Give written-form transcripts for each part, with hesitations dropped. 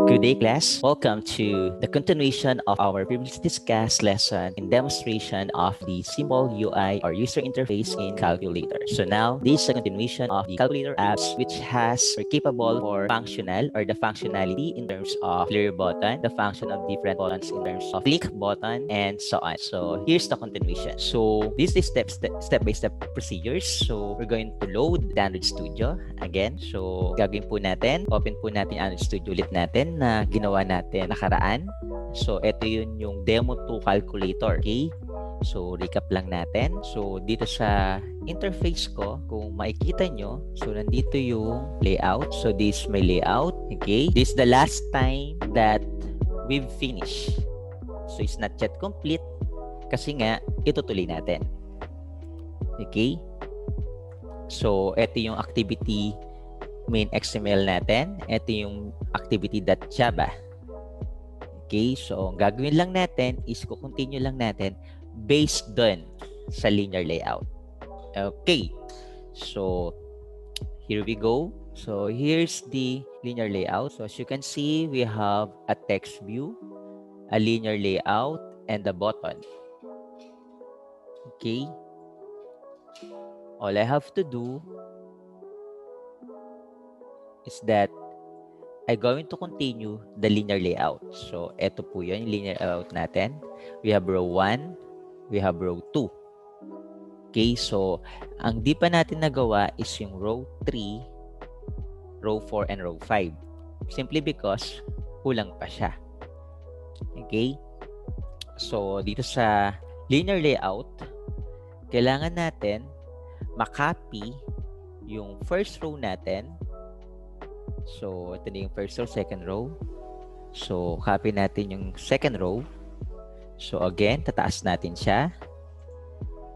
Good day, class. Welcome to the continuation of our previously discussed lesson in demonstration of the symbol UI or user interface in calculator. So now, this is a continuation of the calculator apps which has or capable for functional or the functionality in terms of clear button, the function of different buttons in terms of click button, and so on. So here's the continuation. So this is step-by-step procedures. So we're going to load the Android Studio again. So gagawin po natin, open po natin Android Studio ulit natin na ginawa natin nakaraan. So ito yun yung demo 2 calculator. Okay? So recap lang natin. So dito sa interface ko, kung makikita nyo, so nandito yung layout. So this is my layout. Okay? This is the last time that we've finished. So it's not yet complete kasi nga itutuloy natin. Okay? So ito yung activity main XML natin. Ito yung activity.java. Okay, so gagawin lang natin is continue lang natin based done sa linear layout. Okay, so here we go. So here's the linear layout. So as you can see, we have a text view, a linear layout, and a button. Okay, all I have to do is that I'm going to continue the linear layout. So, eto po yun, yung linear layout natin. We have row 1, we have row 2. Okay, so, ang di pa natin nagawa is yung row 3, row 4, and row 5. Simply because, kulang pa siya. Okay? So, dito sa linear layout, kailangan natin makopy yung first row natin. So, ito na yung first row, second row. So, copy natin yung second row. So, again, tataas natin siya.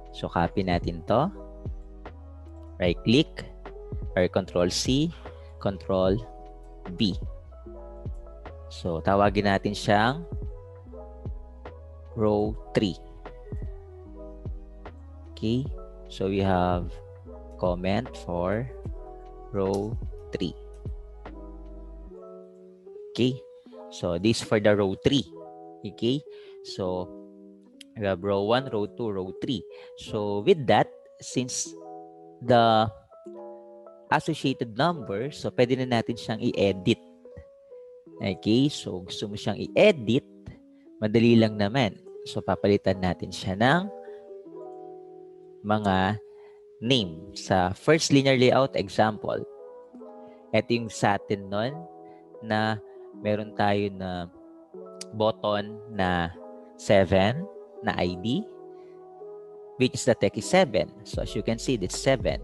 So, copy natin to. Right-click. Or Control-C, Control-B. So, tawagin natin siyang row 3. Okay. So, we have comment for row 3. Okay, so this for the row 3. Okay, so we have row 1, row 2, row 3. So with that, since the associated number, so pwede na natin siyang i-edit. Okay, so gusto mo siyang i-edit, madali lang naman. So papalitan natin siya ng mga name. Sa first linear layout example, ito yung sa atin nun na meron tayo na button na 7 na ID, which is the text is 7. So as you can see, that's 7.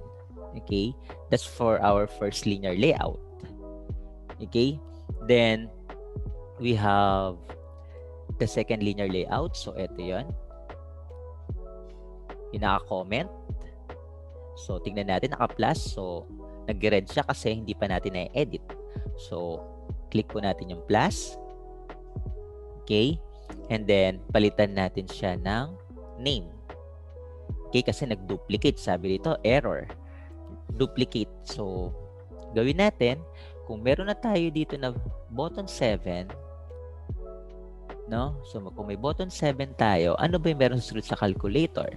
Okay, that's for our first linear layout. Okay, then we have the second linear layout. So ito yon, yung naka-comment. So tingnan natin, naka-plus. So nag-red siya kasi hindi pa natin na-edit. So click po natin yung plus. Okay? And then, palitan natin siya ng name. Okay? Kasi nag-duplicate. Sabi dito, error. Duplicate. So, gawin natin, kung meron na tayo dito na button 7, no? So, kung may button 7 tayo, ano ba yung meron susunod sa calculator?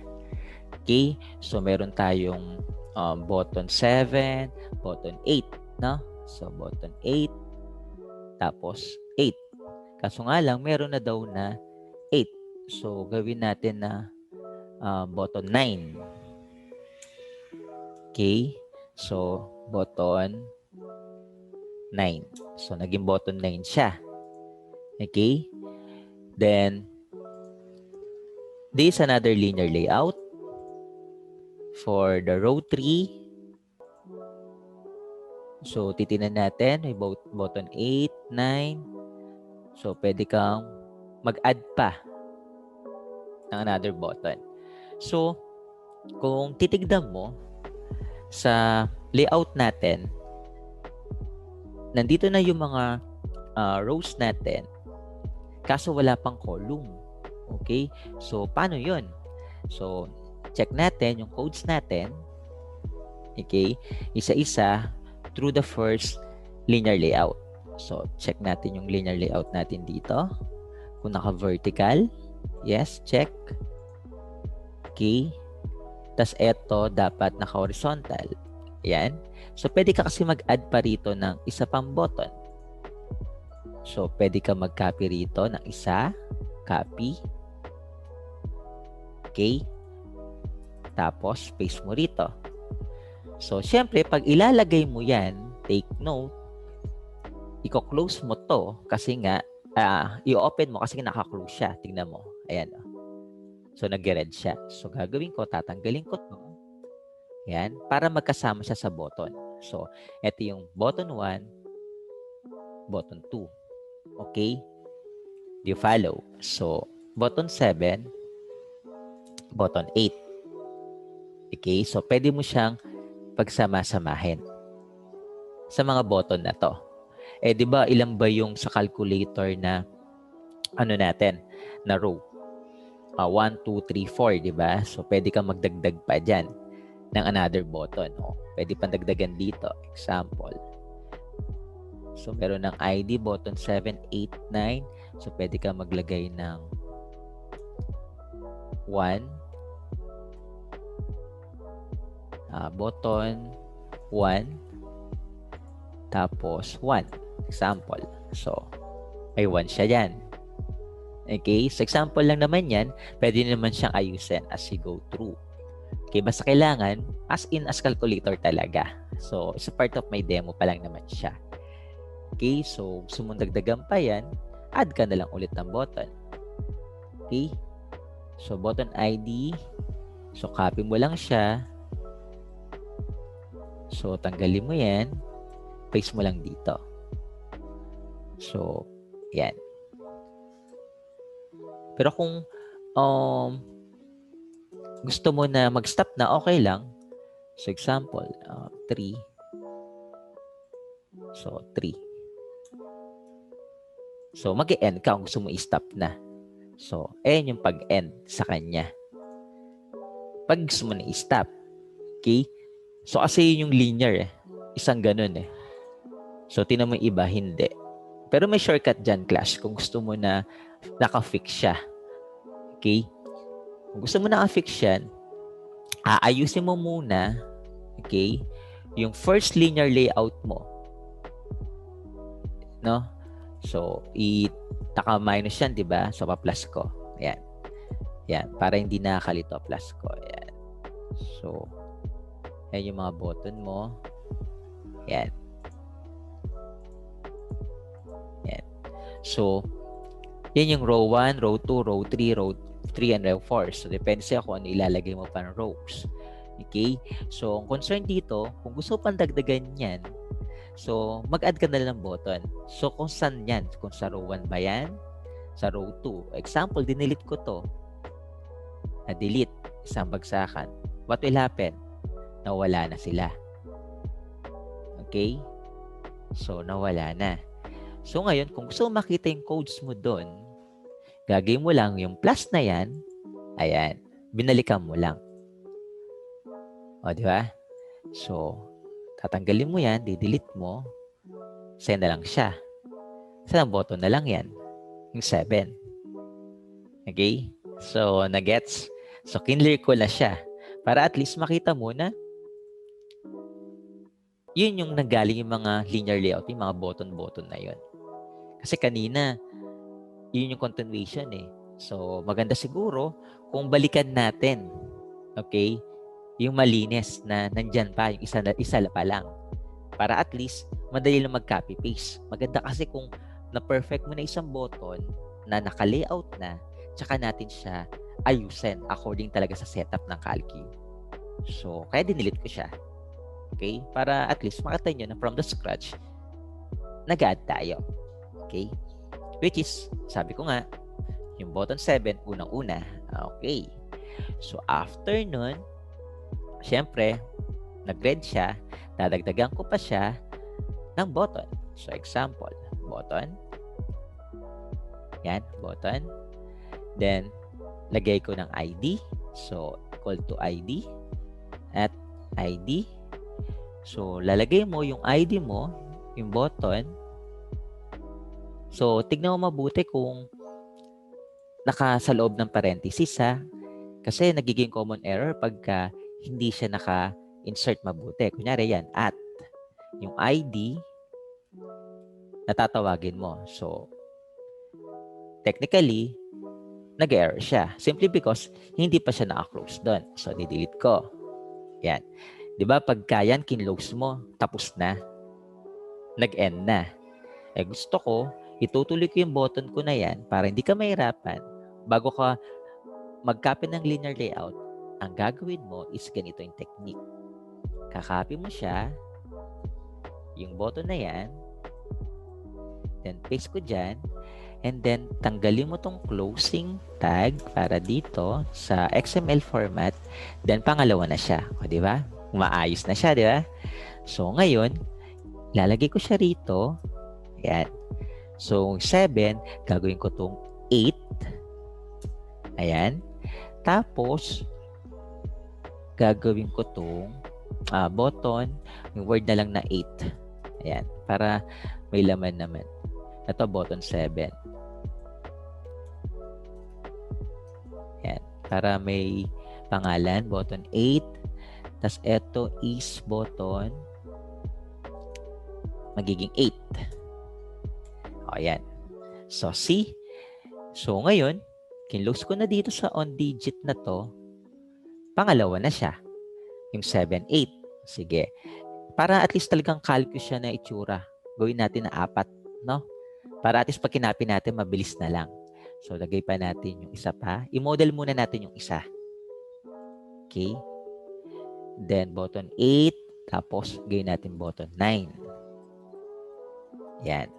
Okay? So, meron tayong button 7, button 8, no? So, button 8, tapos 8. Kaso nga lang, meron na daw na 8. So, gawin natin na button 9. Okay? So, button 9. So, naging button 9 siya. Okay? Then, this is another linear layout for the row 3. So, titinan natin, may button 8, 9. So, pwede kang mag-add pa ng another button. So, kung titignan mo sa layout natin, nandito na yung mga rows natin, kaso wala pang column. Okay? So, paano yun? So, check natin yung codes natin. Okay? Isa-isa through the first linear layout. So, check natin yung linear layout natin dito. Kung naka-vertical, yes, check. Okay? Tas eto, dapat naka-horizontal. Ayan. So, pwede ka kasi mag-add pa rito ng isa pang button. So, pwede ka mag-copy rito ng isa. Copy. Okay? Tapos, paste mo rito. So, syempre, pag ilalagay mo yan, take note, i-close mo to kasi nga, i-open mo kasi naka-close siya. Tingnan mo. Ayan. So, nag-red siya. So, gagawin ko, tatanggalin ko to. Ayan. Para magkasama siya sa button. So, ito yung button 1, button 2. Okay? Do you follow? So, button 7, button 8. Okay? So, pwede mo siyang pagsama-samahin sa mga button na to. Eh, di ba, ilan ba yung sa calculator na ano natin, na row? 1, 2, 3, 4, di ba? So, pwede kang magdagdag pa dyan ng another button. Pwede pang dagdagan dito. Example. So, meron ng ID, button 7, 8, 9. So, pwede kang maglagay ng 1. Button 1. Tapos 1. Example. So, may 1 siya dyan. Okay? So, example lang naman yan. Pwede naman siyang ayusin as you go through. Okay? Basta kailangan, as calculator talaga. So, it's a part of my demo pa lang naman siya. Okay? So, gusto mong dagdagan pa yan, add ka na lang ulit ng button. Okay? So, button ID. So, copy mo lang siya. So, tanggalin mo yan. Paste mo lang dito. So, yan. Pero kung gusto mo na mag-stop na, okay lang. So, example, 3. So, 3. So, mag-e-end ka kung gusto mo i-stop na. So, ayan yung pag-end sa kanya. Pag gusto mo na i-stop. Okay? So, kasi yun yung linear Isang ganun So, tinan mo yung iba, hindi. Pero may shortcut dyan, class, kung gusto mo na naka-fix siya. Okay? Kung gusto mo naka-fix yan, aayusin mo muna, okay, yung first linear layout mo. No? So, naka-minus yan, di ba? So, pa-plus ko. Ayan. Yan. Para hindi nakakalito, plus ko. Ayan. So, ayan yung mga button mo. Ayan. Ayan. So, yan yung row 1, row 2, row 3, row 3, and row 4. So, depende sa kung ano ilalagay mo pa ng rows. Okay? So, ang concern dito, kung gusto pang dagdagan yan, so, mag-add ka na lang ng button. So, kung saan yan? Kung sa row 1 ba yan? Sa row 2. Example, dinilit ko to. Na-delete. Isang bagsakan. What will happen? Nawala na sila. Okay? So, nawala na. So, ngayon, kung gusto mo makita yung codes mo doon, gagawin mo lang yung plus na yan. Ayan. Binalikan mo lang. O, di ba? So, tatanggalin mo yan, di-delete mo, send na lang siya. Sa button na lang yan. Yung 7. Okay? So, na-gets? So, kinlear ko na siya. Para at least makita mo na yun yung nanggaling yung mga linear layout, yung mga button-button na yun. Kasi kanina, yun yung continuation So, maganda siguro kung balikan natin, okay, yung malinis na nandyan pa, yung isa pa lang. Para at least, madali lang mag-copy-paste. Maganda kasi kung na-perfect mo na isang button na naka-layout na, tsaka natin siya ayusin according talaga sa setup ng Calcu. So, kaya dinilit ko siya. Okay? Para at least makita nyo na from the scratch, nag-add tayo. Okay? Which is, sabi ko nga, yung button 7, unang-una. Okay. So, after nun, syempre, nag-red siya, dadagdagan ko pa siya ng button. So, example, button. Yan, button. Then, lagay ko ng ID. So, equal to ID. At ID. So, lalagay mo yung ID mo, yung button. So, tignan mo mabuti kung nasa loob ng parenthesis, ha? Kasi nagiging common error pagka hindi siya naka-insert mabuti. Kunyari yan, at yung ID na tatawagin mo. So, technically, nag-error siya. Simply because hindi pa siya naka-close doon. So, di-delete ko. Yan. Di ba, pagka yan, kinlose mo, tapos na. Nag-end na. Eh, gusto ko, itutuloy ko yung button ko na yan para hindi ka mahirapan. Bago ka mag-copy ng linear layout, ang gagawin mo is ganito yung technique. Kakopy mo siya, yung button na yan, then paste ko dyan, and then tanggalin mo tong closing tag para dito sa XML format, then pangalawa na siya. O, di ba? Maayos na siya, di ba? So, ngayon, lalagay ko siya rito. Ayan. So, 7, gagawin ko tong 8. Ayan. Tapos, gagawin ko tong button, yung word na lang na 8. Ayan. Para may laman naman. Ito, button 7. Ayan. Para may pangalan, button 8. Tapos, ito is button magiging 8. O, ayan. So, see? So, ngayon, kinlose ko na dito sa on digit na to. Pangalawa na siya. Yung 7, 8. Sige. Para at least talagang calculus siya na itsura. Gawin natin na 4, no? Para at least pag kinapin natin, mabilis na lang. So, lagay pa natin yung isa pa. I-model muna natin yung isa. Okay? Then, button 8. Tapos, gawin natin button 9. Yan.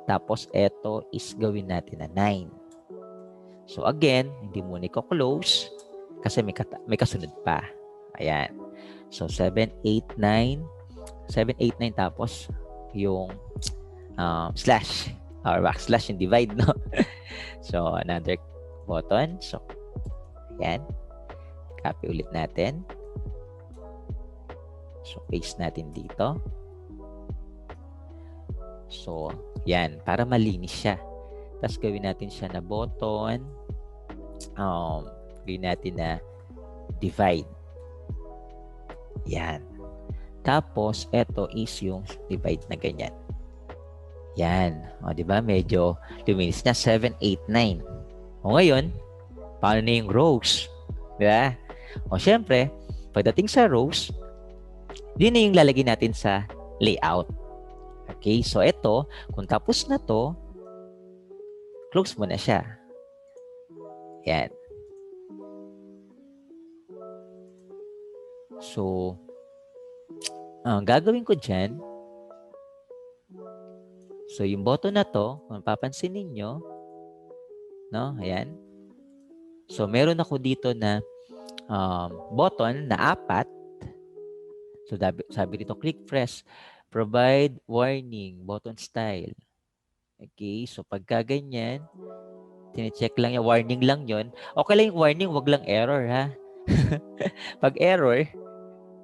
Tapos, ito is gawin natin na 9. So, again, hindi muna i-close kasi may kasunod pa. Ayan. So, 7, 8, 9. 7, 8, 9. Tapos, yung slash or backslash yung divide, no? So, another button. So, ayan. Copy ulit natin. So, paste natin dito. So, yan. Para malinis siya. Tapos, gawin natin siya na button. Gawin natin na divide. Yan. Tapos, ito is yung divide na ganyan. Yan. O, diba? Medyo luminis na. 7, 8, 9. O, ngayon, paano na yung rows? Diba? O, syempre, pagdating sa rows, yun na yung lalagay natin sa layout. Okay? So, ito, kung tapos na to, close mo na siya. Yan. So, ang gagawin ko dyan, so, yung button na to, kung papansin ninyo, no? Ayan. So, meron ako dito na button na 4. So, sabi dito, click press, provide warning, button style. Okay, so pagka ganyan, tine-check lang yung warning lang yon. Okay lang yung warning, wag lang error, ha? Pag error,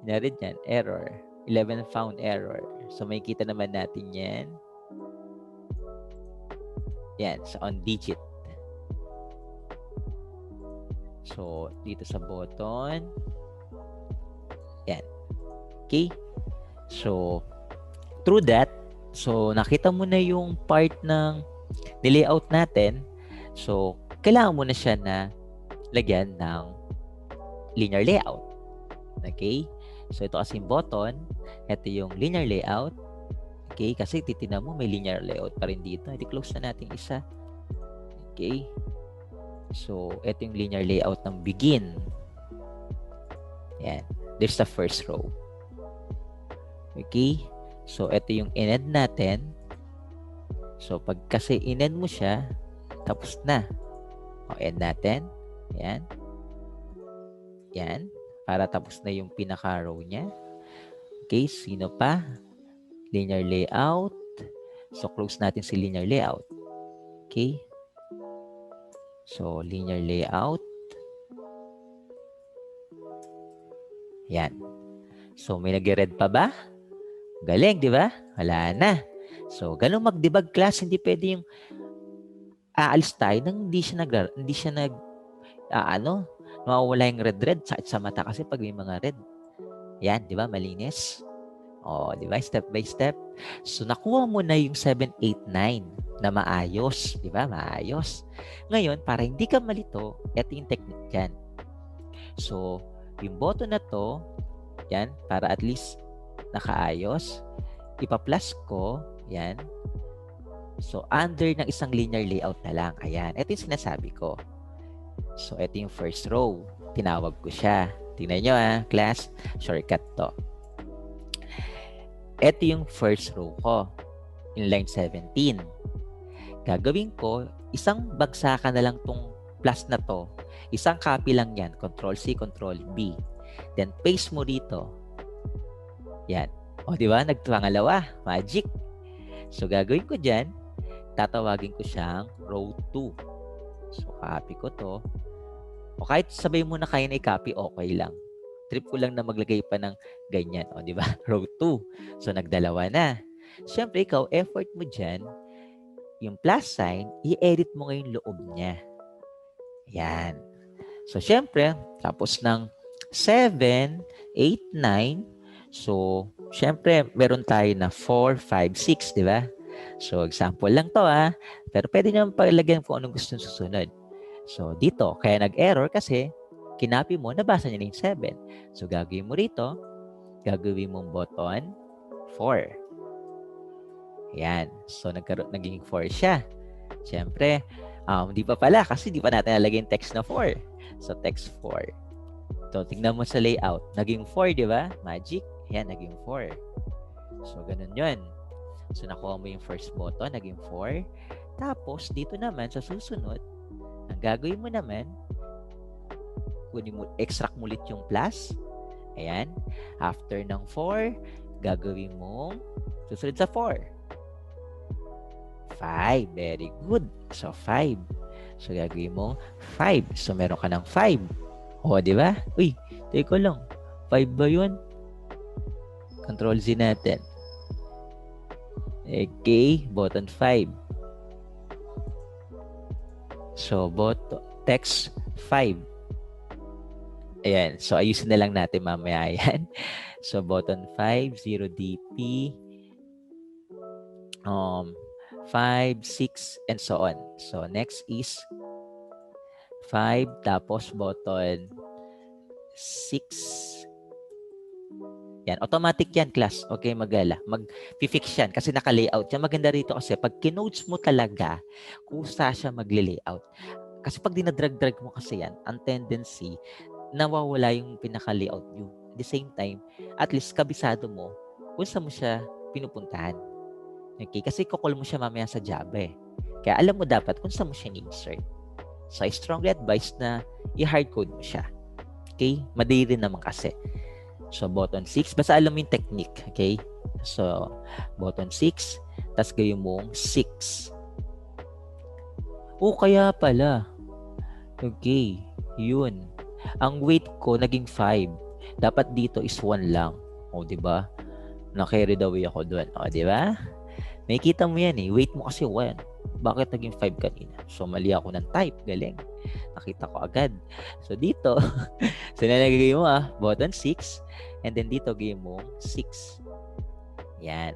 narin yan, error. 11 found error. So, may kita naman natin yan. Yan, so on digit. So, dito sa button. Yan. Okay? So, through that, so, nakita mo na yung part ng nilayout natin. So, kailangan mo na siya na lagyan ng linear layout. Okay? So, ito kasi yung button. Ito yung linear layout. Okay? Kasi titignan mo, may linear layout pa rin dito. Hindi close na natin isa. Okay? So, ito yung linear layout ng begin. Yan. There's the first row. Okay? So, ito yung in-end natin. So, pag kasi in-end mo siya, tapos na. O, end natin. Yan. Yan. Para tapos na yung pinaka-row niya. Okay, sino pa? Linear layout. So, close natin si linear layout. Okay. So, linear layout. Yan. So, may nag-red pa ba? Galing, di ba? Wala na. So, ganun mag-debug class, hindi pwede yung aalis tayo nang hindi siya mawawala yung red, sakit sa mata kasi pag may mga red. Yan, di ba? Malinis. O, di ba? Step by step. So, nakuha mo na yung 7, 8, 9 na maayos. Di ba? Maayos. Ngayon, para hindi ka malito, ito yung technique dyan. So, yung button na to, yan, para at least nakaayos, ipa-plus ko, yan. So, under ng isang linear layout na lang. Ayan. Ito yung sinasabi ko. So, ito yung first row. Tinawag ko siya. Tingnan nyo class. Shortcut to. Ito yung first row ko. In line 17. Gagawin ko, isang bagsakan na lang tong plus na to. Isang copy lang yan. Control-C, Control-B. Then, paste mo dito. Yan. O, di ba? Nagpangalawa. Magic. So, gagawin ko dyan, tatawagin ko siyang row 2. So, copy ko to. O kahit sabay mo na kaya na i-copy, okay lang. Trip ko lang na maglagay pa ng ganyan. O, di ba? Row 2. So, nagdalawa na. Siyempre, ikaw, effort mo dyan, yung plus sign, i-edit mo ngayon loob niya. Yan. So, siyempre, tapos ng 7, 8, 9, so, siyempre, meron tayo na 4, 5, 6, di ba? So, example lang to Pero pwede nyo palagyan kung anong gusto nyo susunod. So, dito, kaya nag-error kasi kinapi mo, nabasa niya na yung 7. So, gagawin mo rito, gagawin mong button 4. Ayan. So, naging 4 siya. Siyempre, di pa pala kasi di pa natin nalagay yung text na 4. So, text 4. So, tingnan mo sa layout. Naging 4, di ba? Magic. Ayan, naging 4. So, ganun yun. So, nakuha mo yung first button, naging 4. Tapos, dito naman, sa susunod, ang gagawin mo naman, extract mo ulit yung plus. Ayan. After ng 4, gagawin mo, susunod sa 4. 5. Very good. So, 5. So, gagawin mo 5. So, meron ka ng 5. O, di ba? Uy, teka lang. 5 ba yun? Control-Z natin. Okay, button 5. So, text 5. Ayan. So, ayusin na lang natin mamaya yan. So, button 5, 0DP, 5, 6, and so on. So, next is 5, tapos button 6. Yan, automatic yan, class. Okay, mag-fix yan kasi naka-layout yan. Maganda rito kasi pag kinodes mo talaga, kusa siya magle-layout. Kasi pag dinadrag-drag mo kasi yan, ang tendency, nawawala yung pinaka-layout view. At the same time, at least kabisado mo kung saan mo siya pinupuntahan. Okay, kasi kukul mo siya mamaya sa Java Kaya alam mo dapat kung saan mo siya ni-insert. So, I strongly advise na i-hardcode mo siya. Okay? Madali rin naman kasi. So, button 6. Basta alam mo yung technique. Okay? So, button 6. Tapos gawin mong 6. Kaya pala. Okay. Yun. Ang weight ko, naging 5. Dapat dito is 1 lang. Diba? Na-carried away ako doon. Diba? May kita mo yan Weight mo kasi 1. Bakit naging 5 kanina? So, mali ako ng type. Galing. Nakita ko agad. So, dito, so, nalagay mo button 6. And then, dito, gawin mo 6. Yan.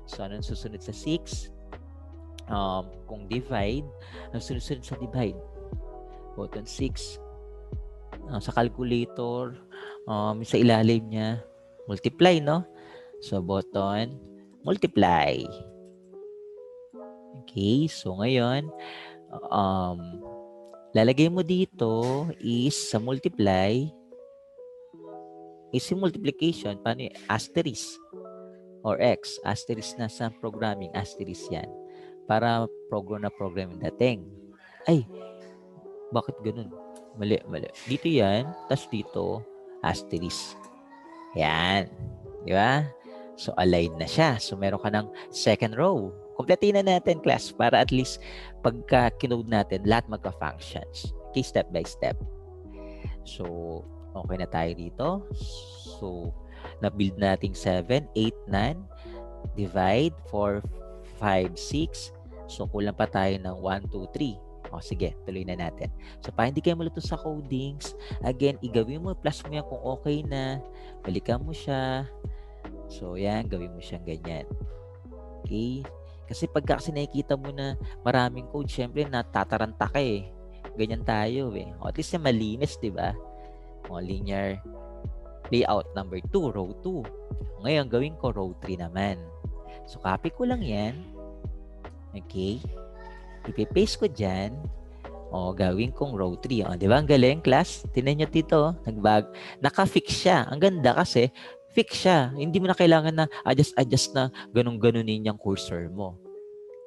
So, anong susunod sa 6? Kung divide, anong susunod sa divide? Button 6. Sa calculator, sa ilalim niya, multiply, no? So, button, multiply. Okay, so ngayon, lalagay mo dito is sa multiply, is yung multiplication, paano yung asterisk or x, asterisk na sa programming, asterisk yan. Para program yung dating. Ay, bakit ganun? Mali. Dito yan, tas dito, asterisk. Yan. Di ba? So, align na siya. So, meron ka ng second row. Kompletin na natin, class, para at least pagka kinode natin, lahat magka-functions. Okay, step by step. So, okay na tayo dito. So, Na-build nating 7, 8, 9. Divide 4, 5, 6. So, kulang pa tayo ng 1, 2, 3. O, sige, tuloy na natin. So, para hindi kayo malito sa codings, again, igawin mo, plus mo yan kung okay na. Balikan mo siya. So, yan, gawin mo siyang ganyan. Okay? Kasi pagka kasi nakikita mo na maraming code, syempre, natataranta ka eh. Ganyan tayo eh. O, at least yan malinis, di ba? O, linear layout number 2, row 2. Ngayon, gawin ko row 3 naman. So, copy ko lang yan. Okay? Ipipaste ko dyan. O, gawin kong row 3. O, di ba? Ang galing, class. Tingnan nyo dito. Naka-fix siya. Ang ganda kasi, fix siya. Hindi mo na kailangan na adjust na ganun-ganunin yung cursor mo.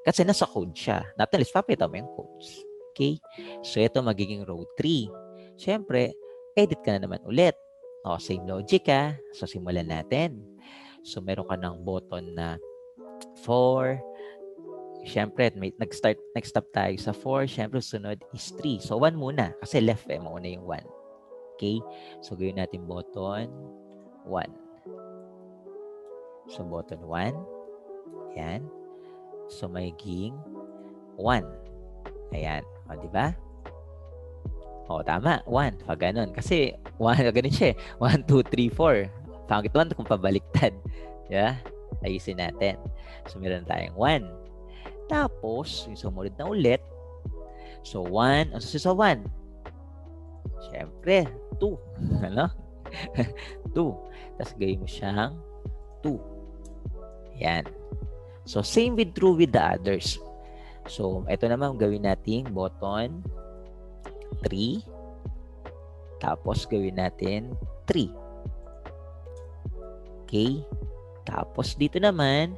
Kasi nasa code siya. Not unless, papita mo yung codes. Okay? So, ito magiging row 3. Siyempre, edit ka na naman ulit. O, same logic ha. So, simulan natin. So, meron ka ng button na 4. Siyempre, nag-stop tayo sa 4. Siyempre, sunod is 3. So, 1 muna. Kasi left mauna yung 1. Okay? So, gawin natin button 1. So, button 1. Ayan. So, magiging 1. Ayan. O, diba? O, tama. 1. Pag ganun. Kasi, 1, ganun siya. 1, 2, 3, 4. Pangit 1 kung pabaliktad. Diba? Ayusin natin. So, meron tayong 1. Tapos, yung sumunod na ulit. So, 1. Ano sa 1? Siyempre, 2. Ano? 2. Tapos, gawin mo siyang 2. Yan. So, same with true with the others. So, ito naman gawin natin button 3. Tapos, gawin natin 3. Okay? Tapos, dito naman,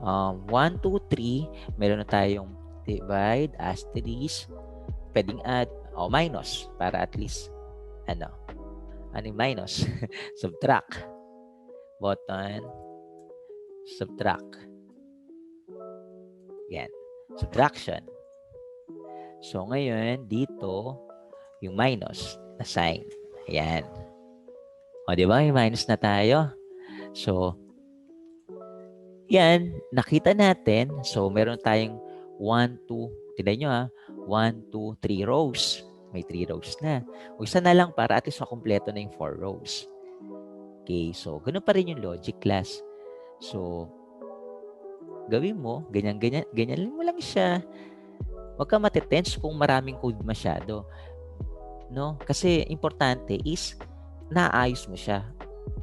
1, 2, 3, meron na tayong divide, asterisk, pwedeng add, o minus, para at least, ano yung minus? Subtract. Button, subtract. Yan. Subtraction. So, ngayon, dito, yung minus na sign. Ayan. O, di ba? May minus na tayo. So, yan, nakita natin. So, meron tayong 1, 2, tignan nyo ha, 1, 2, 3 rows. May 3 rows na. O, isa na lang para at least makumpleto na yung 4 rows. Okay, so, ganun pa rin yung logic class. So, gawin mo, ganyan mo lang siya. Huwag ka matitense kung maraming code masyado. No? Kasi, importante is, naayos mo siya.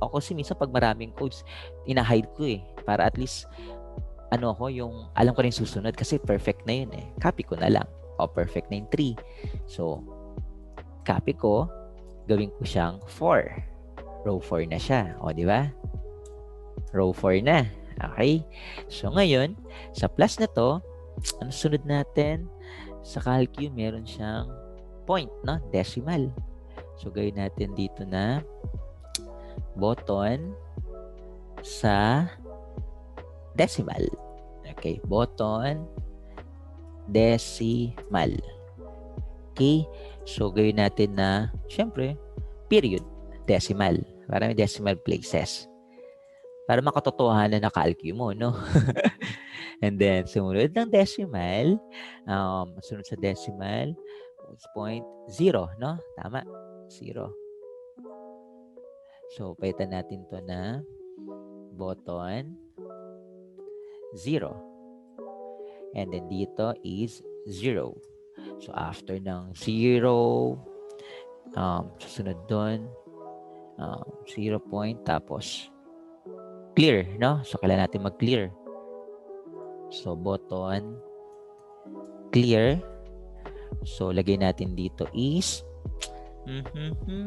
O kasi minsan pag maraming codes, ina-hide ko eh. Para at least, yung alam ko rin susunod kasi perfect na yun eh. Copy ko na lang. O perfect na yung 3. So, copy ko, gawin ko siyang 4. Row 4 na siya. O, di ba? Row 4 na. Okay? So, ngayon, sa plus na to, ano sunod natin? Sa calcu, meron siyang point, no? Decimal. So, gawin natin dito na button sa decimal. Okay, button decimal. Okay, so gawin natin na, syempre, period, decimal. Para may decimal places. Para makatotohanan na calcu mo, no? And then, sumunod ng decimal, sunod sa decimal, point 0, no? Tama, 0. So, palitan natin to na button 0. And then dito is 0. So, after ng 0, susunod doon, 0 point, tapos clear, no? So, kailangan natin mag-clear. So, button clear. So, lagay natin dito is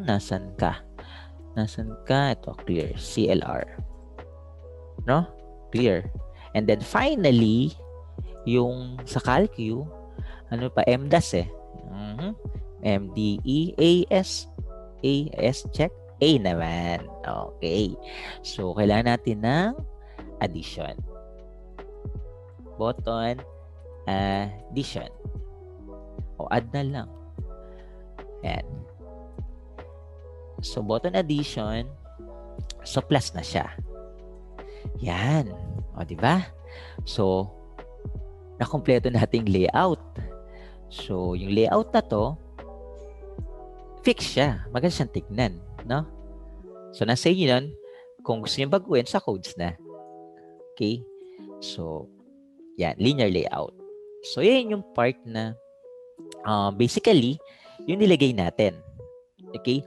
nasan ka? Nasan ka? Ito, clear. CLR. No? Clear. And then, finally, yung sa calcu, ano pa? MDAS eh. MDE, AS, check. A naman. Okay. So, kailangan natin ng addition. Button, addition. O, add na lang. Ayan. So, button addition, So, plus na siya. Yan. O, di ba? So, nakompleto nating layout. So, yung layout na to, fix siya. Maganda siyang tignan, no? So, nasa inyo nun, kung gusto niyo baguhin, sa codes na. Okay? So, yan, linear layout. So, yan yung part na basically, yung nilagay natin. Okay?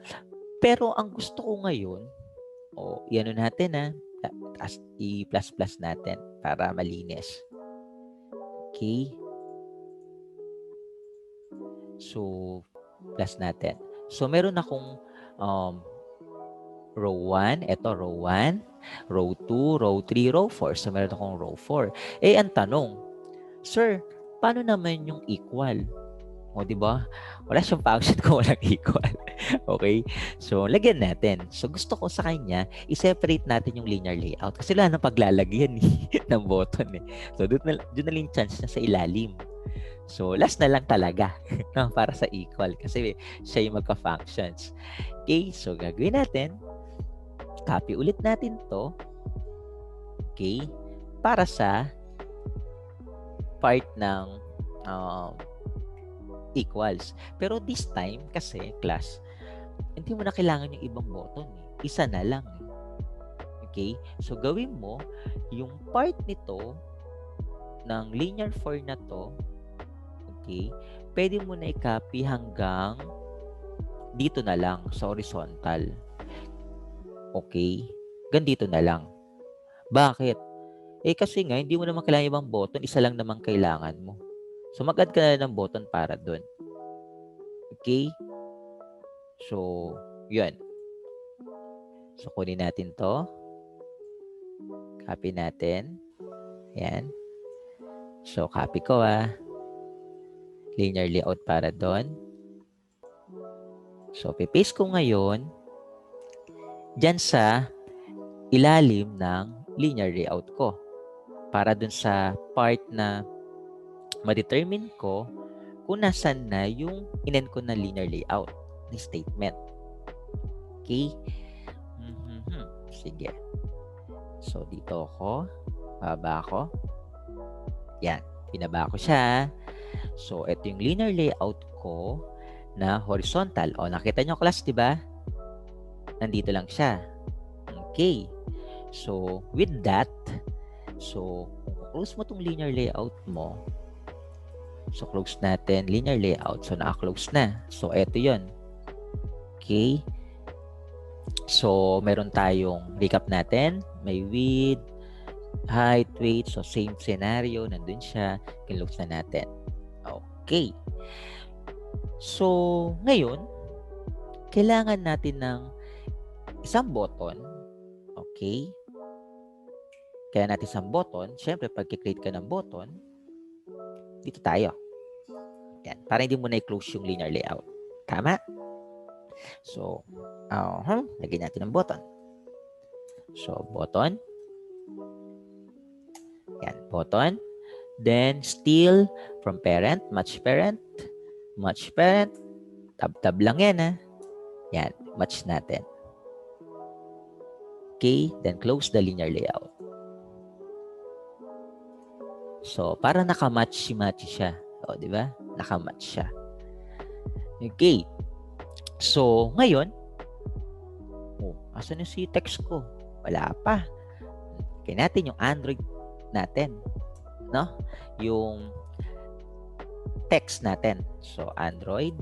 Pero, ang gusto ko ngayon, yan natin i-plus natin para malinis. Okay? So, plus natin. So, meron akong row 1. Ito, row 1. Row 2, row 3, row 4. So, meron akong row 4. Ang tanong, Sir, paano naman yung equal? O, di ba? Wala siyang function kung walang equal. Okay? So, lagyan natin. So, gusto ko sa kanya, i-separate natin yung linear layout. Kasi wala nang paglalagyan ng button. So, doon na lang chance na sa ilalim. So, last na lang talaga para sa equal. Kasi siya yung magka-functions. Okay? So, gagawin natin. Copy ulit natin to. Okay? Para sa part ng equals. Pero this time, kasi class, hindi mo na kailangan yung ibang button. Isa na lang. Okay? So, gawin mo, yung part nito, ng linear 4 na to, okay, pwede mo na i-copy hanggang dito na lang, sa horizontal. Okay? Ganito na lang. Bakit? Kasi nga, hindi mo naman kailangan ibang button, isa lang naman kailangan mo. So, mag-add ka na ng button para dun. Okay? So, yun. So, kunin natin to. Copy natin. Yan. So, copy ko linear layout para doon. So, pipaste ko ngayon dyan sa ilalim ng linear layout ko. Para dun sa part na ma-determine ko kung nasan na yung inan ko na linear layout ni statement. Okay? Sige. So, dito ako. Baba ako. Yan. Pinaba ko siya. So, ito yung linear layout ko na horizontal. O, nakita nyo class, di ba? Nandito lang siya. Okay. So, with that, so, kung close mo itong linear layout mo, so, close natin, linear layout. So, naka-close na. So, ito yun. Okay. So, meron tayong recap natin. May width, height, weight. So, same scenario. Nandun siya. Close na natin. Okay. So, ngayon, kailangan natin ng isang button. Okay. Kailangan natin isang button. Siyempre, pag i-create ka ng button, dito tayo. Yan. Para hindi mo na i-close yung linear layout. Tama? So, lagyan natin ng button. So, button. Yan, button. Then, still from parent, match parent, tab lang yan Yan, match natin. Okay, then close the linear layout. So, para naka-match-match siya. O, di ba? Naka-match siya. Okay. So, ngayon, asan yung si text ko? Wala pa. Kaya natin yung Android natin. No? Yung text natin. So, Android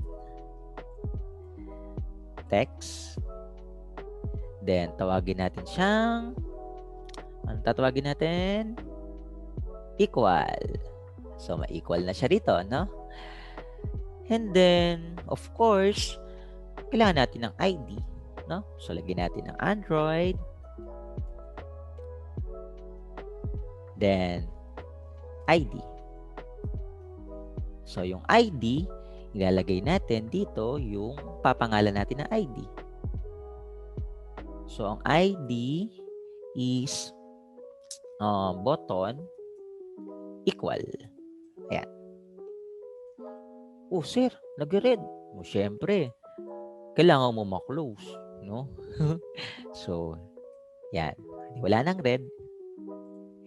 text. Then, tawagin natin siyang tatawagin natin? Equal. So, ma-equal na siya dito, no? And then, of course, kailangan natin ng ID, no? So, lagyan natin ng Android. Then, ID. So, yung ID, ilalagay natin dito yung papangalan natin ng ID. So, ang ID is button equal. Ayan. Oh, sir, nag-red. Siyempre, kailangan mo ma-close, no? So, Yan. Wala nang red.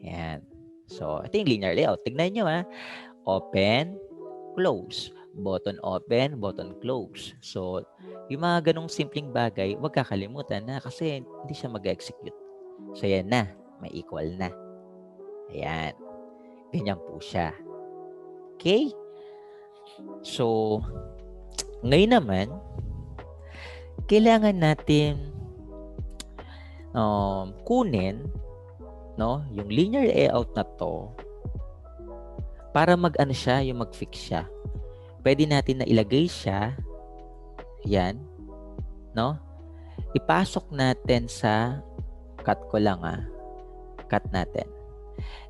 Yan. So, ito yung linear layout. Tignan nyo open, close. Button open, button close. So, yung mga ganong simpleng bagay, huwag kakalimutan na kasi hindi siya mag-execute. So, yan na. May equal na. Ayan. Ganyan po siya. Okay? So, ngayon naman, kailangan natin kunin yung linear layout na to para mag-ano siya, yung mag-fix siya. Pwede natin na ilagay siya, yan, ipasok natin sa, cut ko lang cut natin.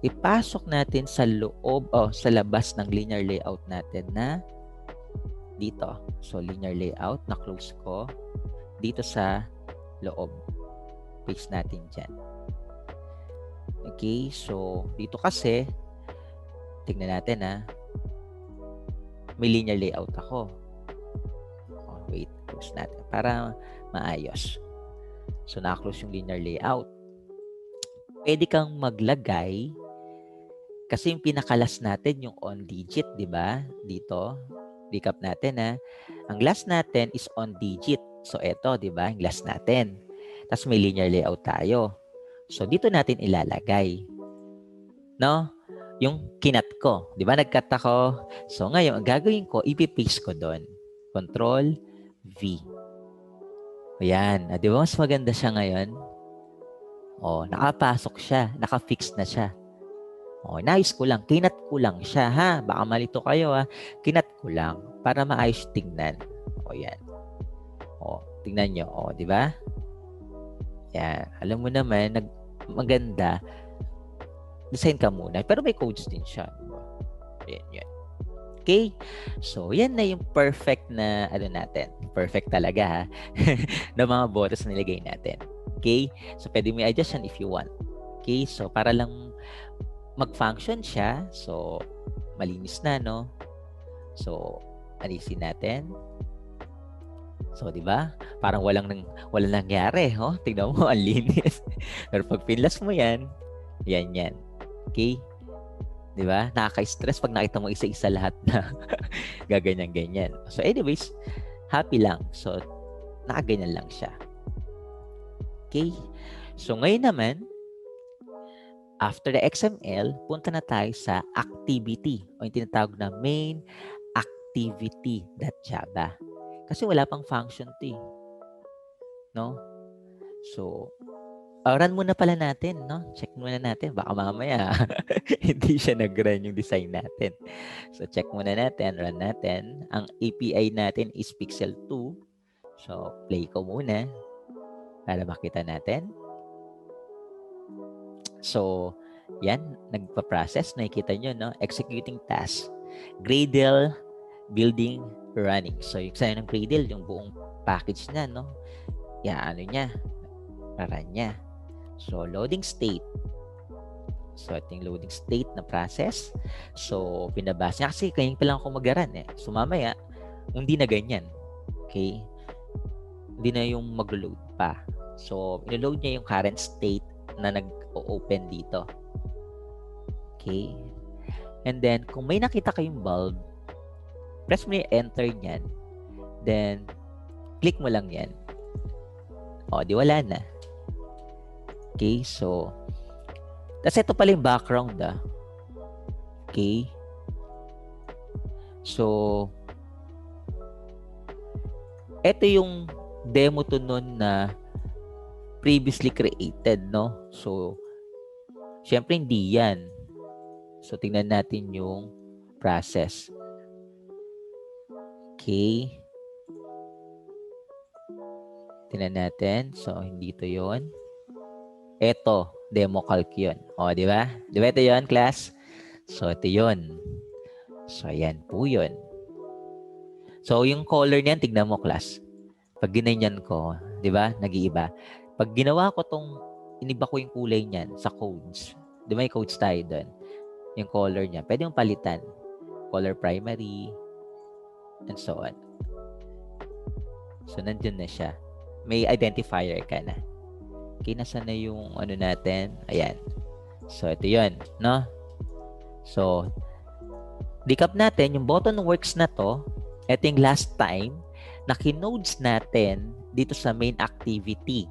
Ipasok natin sa loob, sa labas ng linear layout natin na dito. So, linear layout, na-close ko, dito sa loob. Paste natin dyan. Okay, so, dito kasi, tignan natin may linear layout ako. Wait, close natin para maayos. So, na-close yung linear layout. Pwede kang maglagay kasi yung pinakalas natin yung on digit, di ba? Dito, recap natin ang last natin is on digit. So, eto, di ba? Yung last natin. Tapos may linear layout tayo. So, dito natin ilalagay. Yung kinat ko. Di ba? Nag-cut ako. So, ngayon, ang gagawin ko, ipipaste ko doon. Control V. Ayan. Di ba? Mas maganda siya ngayon. Nakapasok siya. Nakafix na siya. Nais ko lang. Kinat ko lang siya, ha? Baka malito kayo, Kinat ko lang para maayos tingnan. Yan. Tingnan nyo. Di ba? Yan. Alam mo naman, maganda. Design ka muna. Pero may codes din siya. Yan. Okay? So, yan na yung perfect na, natin. Perfect talaga, ha? na mga botas na nilagay natin. Okay? So, pwede mo i-adjust yan if you want. Okay? So, para lang mag-function siya. So, malinis na, no? So, alisin natin. So, di ba? Parang walang nangyari, Tignan mo, ang linis. Pero pag pinlas mo yan. Okay? Di ba? Nakaka-stress pag nakita mo isa-isa lahat na gaganyan-ganyan. So, anyways, happy lang. So, nakaganyan lang siya. Okay? So, ngayon naman, after the XML, punta na tayo sa activity o yung tinatawag na main activity.java. Kasi wala pang function to, So, run muna pala natin, Check muna natin. Baka mamaya hindi siya nag-run yung design natin. So, check muna natin, run natin. Ang API natin is Pixel 2. So, play ko muna para makita natin. So, yan, nagpa-process. Nakikita nyo, executing task. Gradle, building, running. So, yung sa'yo ng Gradle, yung buong package na, niya, run niya. So, loading state. So, ito yung loading state na process. So, pinabasa niya. Kasi kanina pa lang ako mag-run So, mamaya, hindi na ganyan. Okay? Hindi na yung mag-load pa. So, ino-load niya yung current state na nag-open dito. Okay? And then, kung may nakita kayong bulb, press mo yung enter niyan. Then, click mo lang yan. Di wala na. Okay, so, tas ito pala yung background, Okay. So, ito yung demo to nun na previously created, So, syempre hindi yan. So, tingnan natin yung process. Okay. Tingnan natin. So, hindi to yon. Ito, demo calc yun. Di ba? Di ba ito yun, class? So, ito yun. So, ayan po yun. So, yung color niyan, tignan mo, class. Pag ginanyan ko, di ba? Nag-iiba. Pag ginawa ko iniba ko yung kulay niyan sa codes. Di ba may codes tayo doon? Yung color niya. Pwede yung palitan. Color primary, and so on. So, nandun na siya. May identifier ka na. Okay, nasa na yung ano natin? Ayan. So, ito yun, no? So, recap natin, yung button works na to, ito yung last time na kinodes natin dito sa main activity.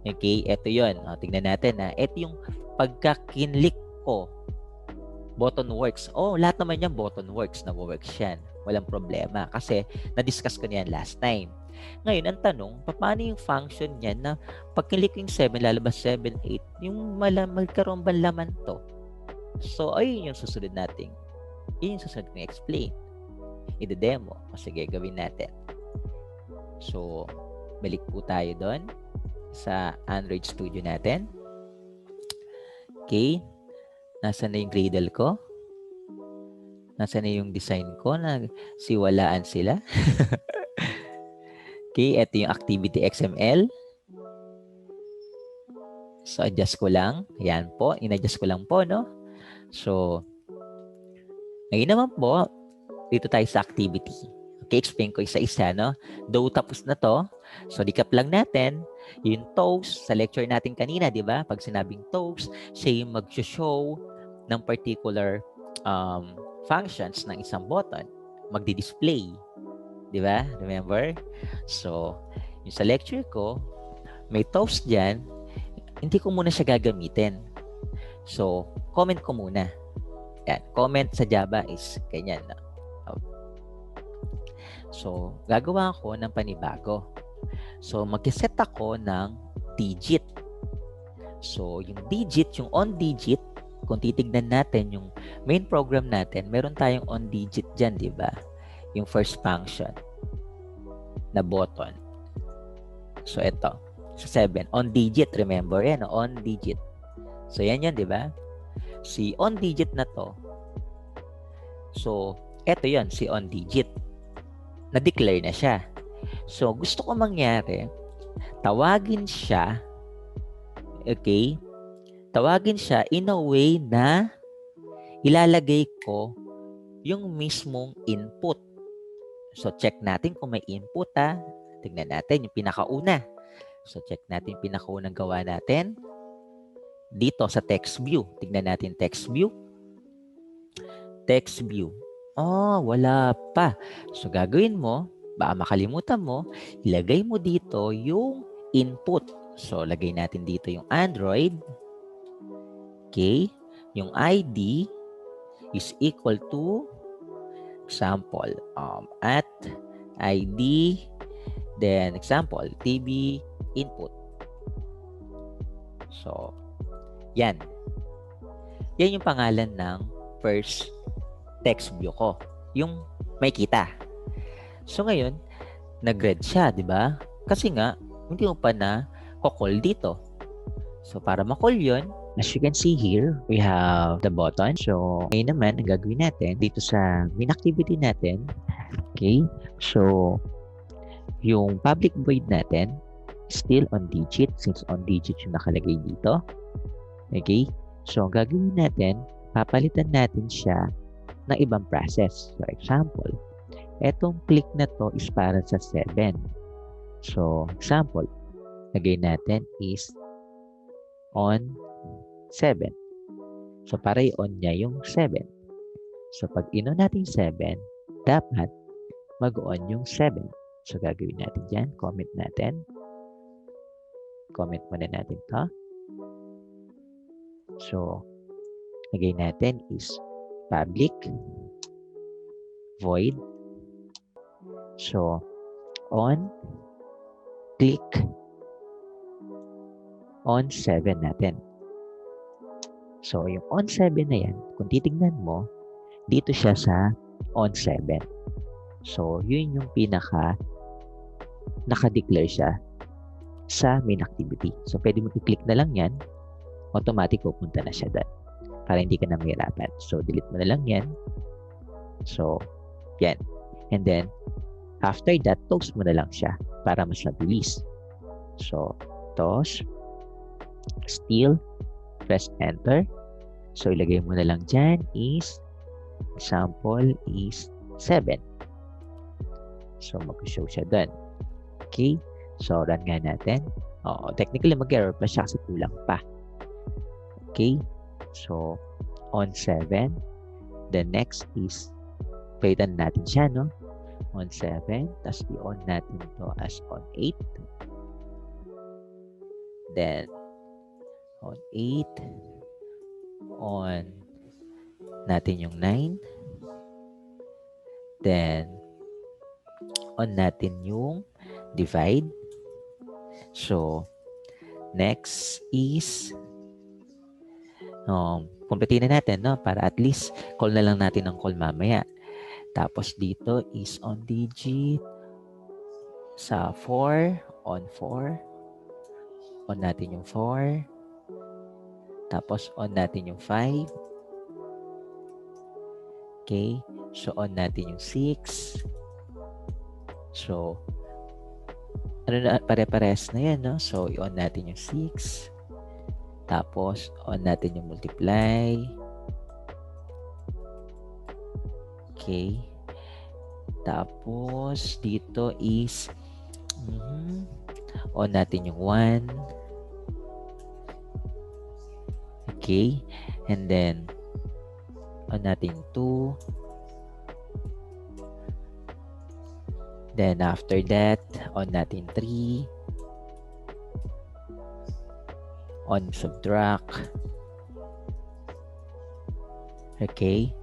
Okay, ito yun. O, tingnan natin na. Ito yung pagka-kinlik ko, button works. Oh, lahat naman yan button works. Nag-works yan. Walang problema. Kasi, na-discuss ko niyan last time. Ngayon, ang tanong, paano yung function niyan na pag kinlik ko yung 7, lalabas 7, 8, yung magkaroon ba laman to? So, ayun yung susunod nating. Yun yung susunod kong explain. I-demo. O sige, gawin natin. So, balik po tayo doon sa Android Studio natin. Okay. Nasaan na yung Gradle ko? Nasaan na yung design ko na siwalaan sila? Okay, ito yung Activity XML. So, adjust ko lang. Ayan po. In-adjust ko lang po, no? So, ngayon naman po, dito tayo sa activity. Okay, explain ko isa-isa, no? Though tapos na to, so recap lang natin, yung toast sa lecture natin kanina, di ba? Pag sinabing toast, siya yung mag-show ng particular functions ng isang button. Magdi-display. Di ba? Remember? So, yung sa lecture ko, may toast dyan, hindi ko muna siya gagamitin. So, comment ko muna. Yan. Comment sa Java is ganyan. So, gagawa ako ng panibago. So, mag-set ako ng digit. So, yung digit, yung on digit, kung titignan natin yung main program natin, meron tayong on digit dyan, di ba? Yung first function na button. So, ito. So, 7. On digit, remember? Yan, on digit. So, yan yan, di ba? Si on digit na to. So, ito yan, si on digit. Na-declare na siya. So, gusto ko mangyari, tawagin siya, okay? Tawagin siya in a way na ilalagay ko yung mismong input. So, check natin kung may input, ha? Tignan natin yung pinakauna. So, check natin yung pinakaunang gawa natin. Dito sa text view. Tignan natin text view. Text view. Oh, wala pa. So, gagawin mo, baka makalimutan mo, ilagay mo dito yung input. So, lagay natin dito yung Android. Okay. Yung ID is equal to, example, at ID, then example, TB input. So, yan. Yan yung pangalan ng first text view ko. Yung may kita. So, ngayon, nag-read siya, di ba? Kasi nga, hindi mo pa na call dito. So, para ma-call yun, as you can see here, we have the button. So, ngayon naman, ang gagawin natin dito sa main activity natin, okay? So, yung public void natin, still on digit, since on digit yung nakalagay dito. Okay? So, ang gagawin natin, papalitan natin siya ng ibang process. So, example, etong click na to is para sa 7. So, example, lagay natin is on 7. So, para i-on niya yung 7. So, pag in-on natin 7, dapat mag-on yung 7. So, gagawin natin dyan. Comment natin. Comment muna natin to. So, lagay natin is public void. So, on click on 7 natin. So, yung on 7 na yan, kung titignan mo, dito siya sa on 7. So, yun yung pinaka naka-declare siya sa main activity. So, pwede mo i-click na lang yan, automatic pupunta na siya doon para hindi ka na mahirapan. So, delete mo na lang yan. So, yan. And then, after that, toast mo na lang siya para mas mabilis. So, toast, still, press enter. So, ilagay mo na lang dyan is, example is 7. So, mag-show siya doon. Okay? So, run nga natin. Oo, technically mag-error pa siya kasi kulang pa. Okay? So, on 7. The next is, palitan natin siya, no? On 7. Tapos i-on natin to as on 8. Then, on 8. On natin yung 9. Then, on natin yung divide. So, next is, kumpitin na natin, no? Para at least, call na lang natin ng call mamaya. Tapos dito is on digit. Sa 4, on 4. On natin yung 4. Tapos on natin yung 5. Okay? So, on natin yung 6. So, pare-pares na yan, no? So, i-on natin yung 6. Tapos, on natin yung multiply. Okay. Tapos, dito is, on natin yung 1. Okay. And then, on natin 2. Then, after that, on natin 3. On subtract. Okay.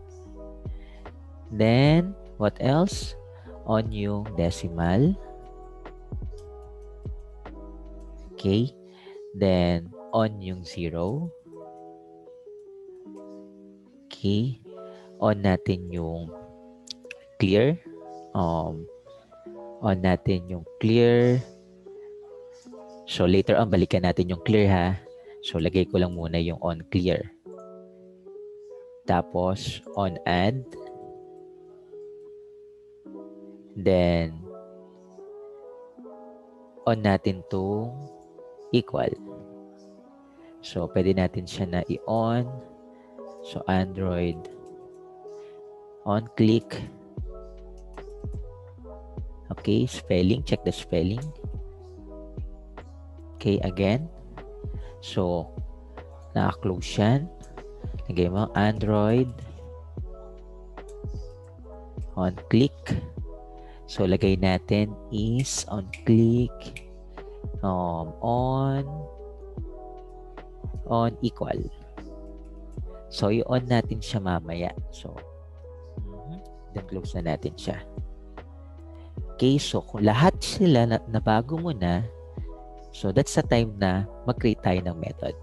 Then, what else? On yung decimal. Okay. Then, on yung 0. Okay. On natin yung clear. On natin yung clear. So, later on, balikan natin yung clear, ha? So, lagay ko lang muna yung on clear. Tapos, on add. Then, on natin itong equal. So, pwede natin siya na i-on. So, Android. On click. Okay, spelling. Check the spelling. Okay, again. So, naka-close yan. Lagay mo, Android. On click. So, lagay natin is on click. On equal. So, i-on natin siya mamaya. So, then close na natin siya. Okay, so kung lahat sila na bago mo na, so that's the time na mag-create tayo ng method.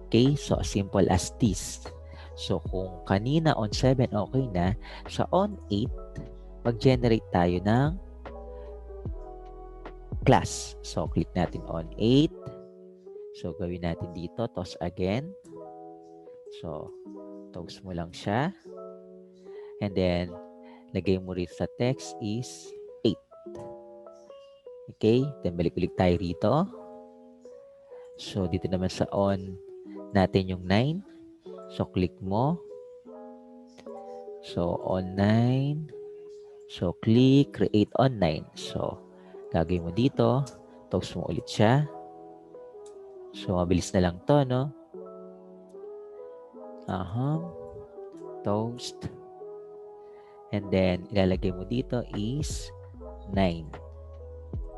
Okay, so as simple as this. So kung kanina on 7 okay na, sa on 8, mag-generate tayo ng class. So click natin on 8. So gawin natin dito, toss again. So toss mo lang siya. And then, lagay mo rito sa text is 8. Okay, then balik ulit tayo rito. So dito naman sa on natin yung 9. So click mo. So on 9. So click create on 9. So gagawin mo dito, toast mo ulit siya. So mabilis na lang to, no? Toast. And then ilalagay mo dito is 9.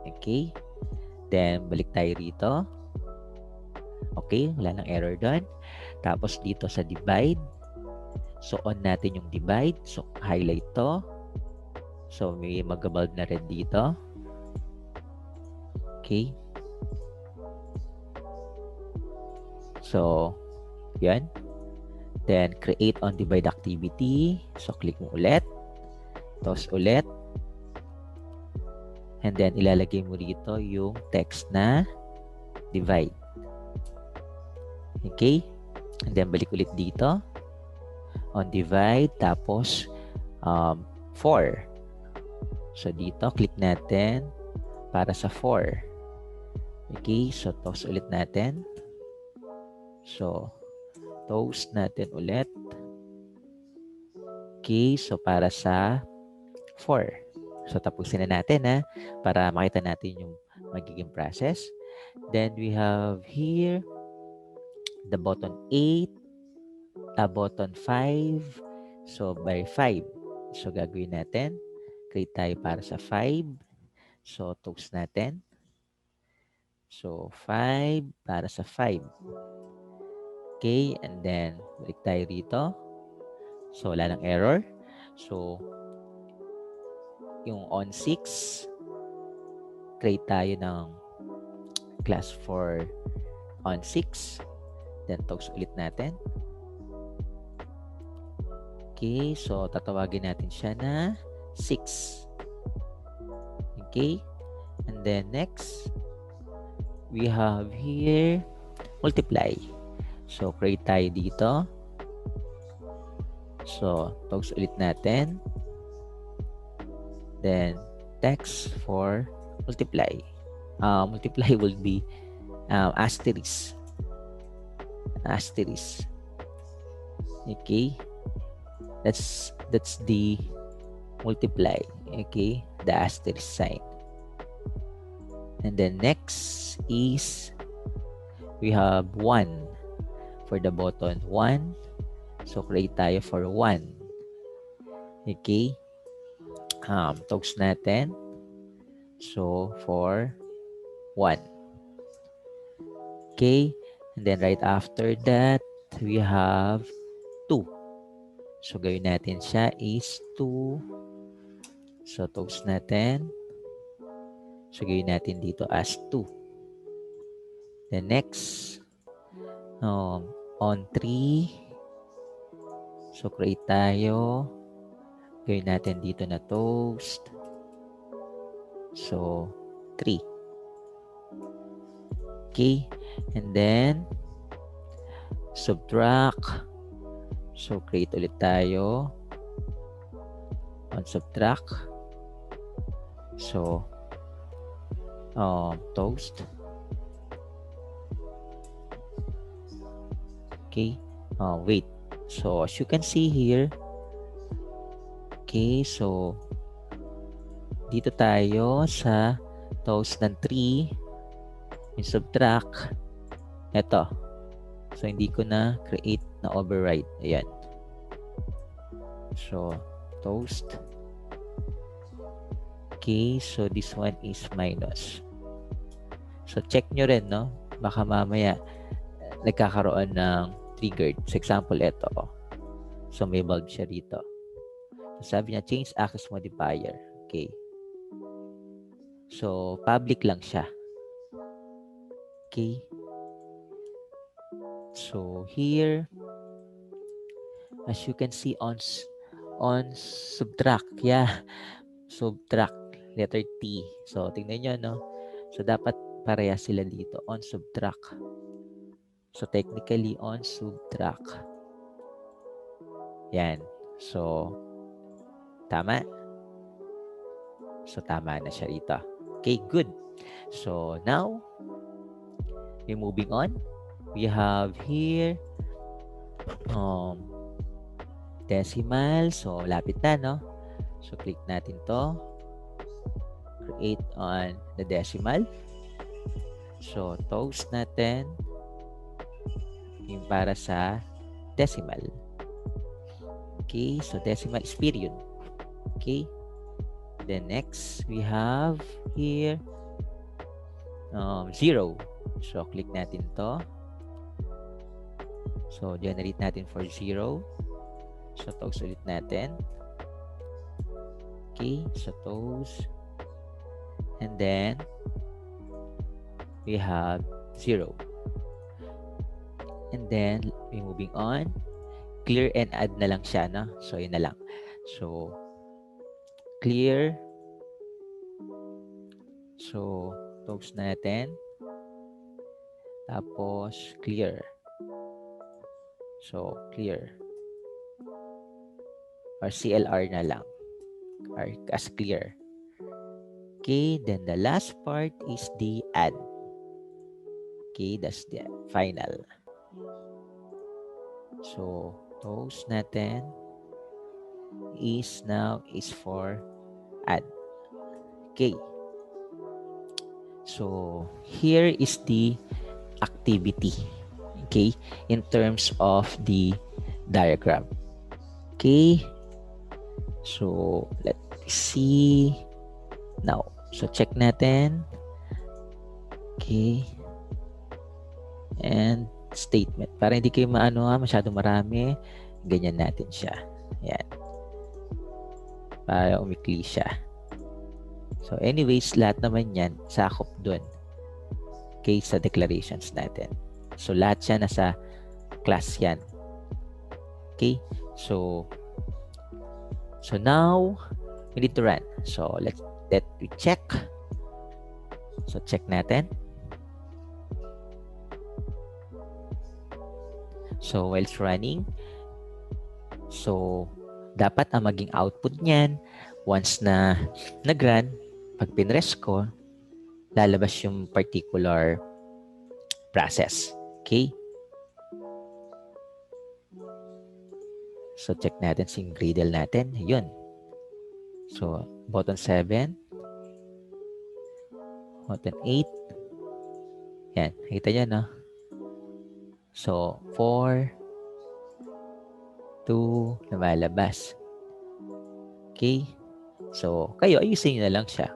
Okay? Then, balik tayo rito. Okay? Wala nang error doon. Tapos, dito sa divide. So, on natin yung divide. So, highlight to. So, may mag-bulb na red dito. Okay? So, yan. Then, create on divide activity. So, click mo ulit. Toss ulit. And then, ilalagay mo dito yung text na divide. Okay? And then, balik ulit dito. On divide, tapos 4. So, dito, click natin para sa 4. Okay? So, toss ulit natin. So, toast natin ulit. Okay? So, para sa 4. So, tapusin na natin, ha? Para makita natin yung magiging process. Then we have here the button 8, button 5. So by 5. So gagawin natin, create tayo para sa 5. So toast natin. So 5 para sa 5. Okay, and then balik tayo rito. So wala nang error. So yung on 6, create tayo ng class for on 6. Then toast ulit natin. Okay, so tatawagin natin siya na 6. Okay, and then next, we have here multiply. So create tayo dito. So toast ulit natin. Then text for multiply. Multiply will be asterisk. Asterisk. Okay, that's the multiply. Okay, the asterisk sign. And then next is we have 1 for the button 1. So create tayo for 1. Okay, toast natin. So for 1. Okay, and then right after that we have 2. So gawin natin siya is 2. So toast natin. So gawin natin dito as 2. Then next, on 3. So create tayo. Gawin natin dito na toast. So 3. Okay, and then subtract. So create ulit tayo on subtract. So toast. Okay, wait. So as you can see here, okay, so dito tayo sa toast ng 3. Yung subtract, eto. So hindi ko na create na override. Ayan. So toast. Okay, so this one is minus. So check nyo rin, no? Baka mamaya nagkakaroon ng triggered. For example, ito. So may bulb siya rito. So sabi niya, change access modifier. Okay. So public lang siya. Okay. So here, as you can see on subtract, yeah, subtract, letter T. So tingnan nyo, no? So dapat pareha sila dito on subtract. So technically on subtract. Yan. So tama. So tama na siya rito. Okay, good. So now, we're moving on. We have here decimal. So lapit na, no? So click natin to. Create on the decimal. So toast natin yung para sa decimal. Okay, so decimal is period. Okay. Then next, we have here 0. So click natin to. So generate natin for 0. So toast ulit natin. Okay, so toast. And then we have 0. And then we're moving on. Clear and add na lang siya, no? So yun na lang. So clear. So toast natin. Tapos clear. So clear. Or CLR na lang. Or as clear. Okay, then the last part is the add. Okay, that's the final. So toast natin is now is for add. Okay. So, here is the activity, okay, in terms of the diagram. Okay, so let's see now. So, check natin. Okay, and statement. Para hindi kayo masyadong marami, ganyan natin siya. Yan. Para umikli siya. So, anyways, lahat naman yan, sakop dun. Okay, sa declarations natin. So, lahat siya nasa class yan. Okay, so now, we need to run. So, let we check. So, check natin. So, while it's running, so, dapat ang maging output niyan, once na nag-run, pag pinrest ko, lalabas yung particular process. Okay? So, check natin si Gradle natin. Yun. So, button 7. Button 8. Yan. Kita nyo, no? So, 4, 2, lumalabas. Okay? So, kayo, ayusin nyo na lang siya.